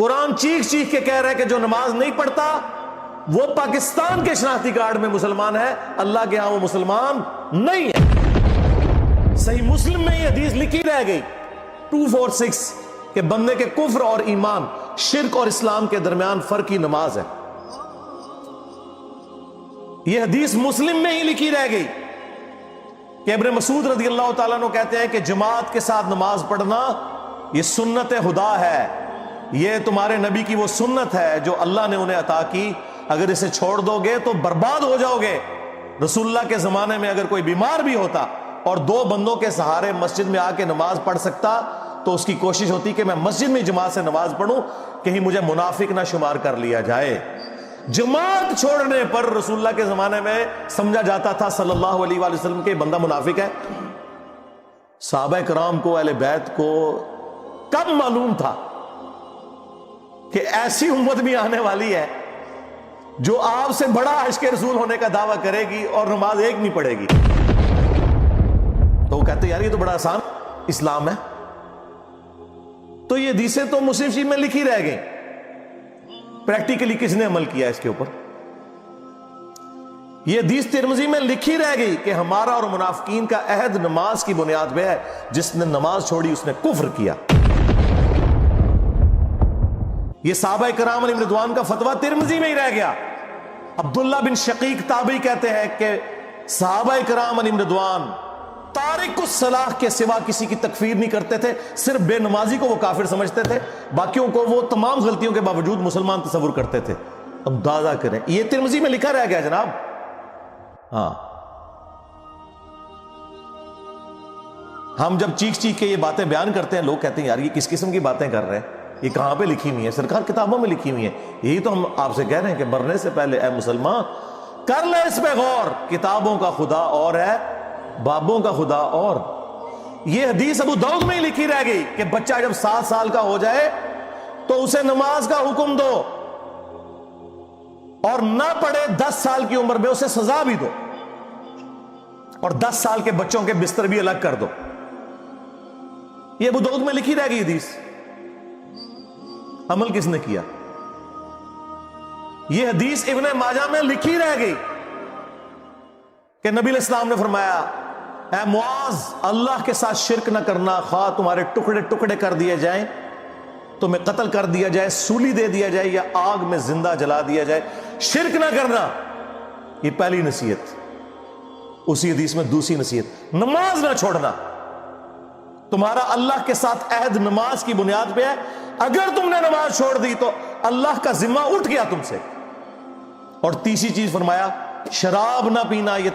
قرآن چیخ چیخ کے کہہ رہا ہے کہ جو نماز نہیں پڑھتا وہ پاکستان کے شناختی کارڈ میں مسلمان ہے، اللہ کے ہاں وہ مسلمان نہیں ہے۔ صحیح مسلم میں یہ حدیث لکھی رہ گئی 246 کہ بندے کے کفر اور ایمان، شرک اور اسلام کے درمیان فرق ہی نماز ہے۔ یہ حدیث مسلم میں ہی لکھی رہ گئی کہ ابن مسعود رضی اللہ تعالیٰ عنہ کہتے ہیں کہ جماعت کے ساتھ نماز پڑھنا یہ سنت خدا ہے، یہ تمہارے نبی کی وہ سنت ہے جو اللہ نے انہیں عطا کی، اگر اسے چھوڑ دو گے تو برباد ہو جاؤ گے۔ رسول اللہ کے زمانے میں اگر کوئی بیمار بھی ہوتا اور 2 بندوں کے سہارے مسجد میں آ کے نماز پڑھ سکتا تو اس کی کوشش ہوتی کہ میں مسجد میں جماعت سے نماز پڑھوں، کہیں مجھے منافق نہ شمار کر لیا جائے۔ جماعت چھوڑنے پر رسول اللہ کے زمانے میں سمجھا جاتا تھا صلی اللہ علیہ وآلہ وسلم کہ بندہ منافق ہے۔ صحابہ کرام کو، اہل بیت کو کب معلوم تھا کہ ایسی امت بھی آنے والی ہے جو آپ سے بڑا عشق رسول ہونے کا دعویٰ کرے گی اور نماز ایک نہیں پڑھے گی؟ تو وہ کہتے ہیں یار یہ تو بڑا آسان اسلام ہے۔ تو یہ حدیثیں تو مسلم شریف میں لکھی رہ گئی، پریکٹیکلی کس نے عمل کیا اس کے اوپر؟ یہ حدیث ترمذی میں لکھی رہ گئی کہ ہمارا اور منافقین کا عہد نماز کی بنیاد پہ ہے، جس نے نماز چھوڑی اس نے کفر کیا۔ یہ صحابہ کرام علیہم رضوان کا فتویٰ ترمذی میں ہی رہ گیا۔ عبداللہ بن شقیق تابعی کہتے ہیں کہ صحابہ کرام علیہم رضوان تارک الصلاۃ کے سوا کسی کی تکفیر نہیں کرتے تھے، صرف بے نمازی کو وہ کافر سمجھتے تھے، باقیوں کو وہ تمام غلطیوں کے باوجود مسلمان تصور کرتے تھے۔ اب اندازہ کریں، یہ ترمذی میں لکھا رہ گیا جناب۔ ہاں، ہم جب چیخ چیخ کے یہ باتیں بیان کرتے ہیں، لوگ کہتے ہیں یار یہ کس قسم کی باتیں کر رہے ہیں، یہ کہاں پہ لکھی ہوئی ہیں؟ سرکار کتابوں میں لکھی ہوئی ہیں۔ یہی تو ہم آپ سے کہہ رہے ہیں کہ مرنے سے پہلے اے مسلمان کر لے اس پہ غور، کتابوں کا خدا اور ہے، بابوں کا خدا اور۔ یہ حدیث ابو داؤد میں ہی لکھی رہ گئی کہ بچہ جب 7 سال کا ہو جائے تو اسے نماز کا حکم دو، اور نہ پڑھے 10 سال کی عمر میں اسے سزا بھی دو، اور 10 سال کے بچوں کے بستر بھی الگ کر دو۔ یہ ابو داؤد میں لکھی رہ گئی حدیث۔ عمل کس نے کیا؟ یہ حدیث ابن ماجہ میں لکھی رہ گئی کہ نبی علیہ السلام نے فرمایا اے معاذ، اللہ کے ساتھ شرک نہ کرنا، خواہ تمہارے ٹکڑے ٹکڑے کر دیے جائیں، تمہیں قتل کر دیا جائے، سولی دے دیا جائے، یا آگ میں زندہ جلا دیا جائے، شرک نہ کرنا۔ یہ پہلی نصیحت۔ اسی حدیث میں دوسری نصیحت، نماز نہ چھوڑنا۔ تمہارا اللہ کے ساتھ عہد نماز کی بنیاد پہ ہے، اگر تم نے نماز چھوڑ دی تو اللہ کا ذمہ اٹھ گیا تم سے۔ اور تیسری چیز فرمایا شراب نہ پینا، یہ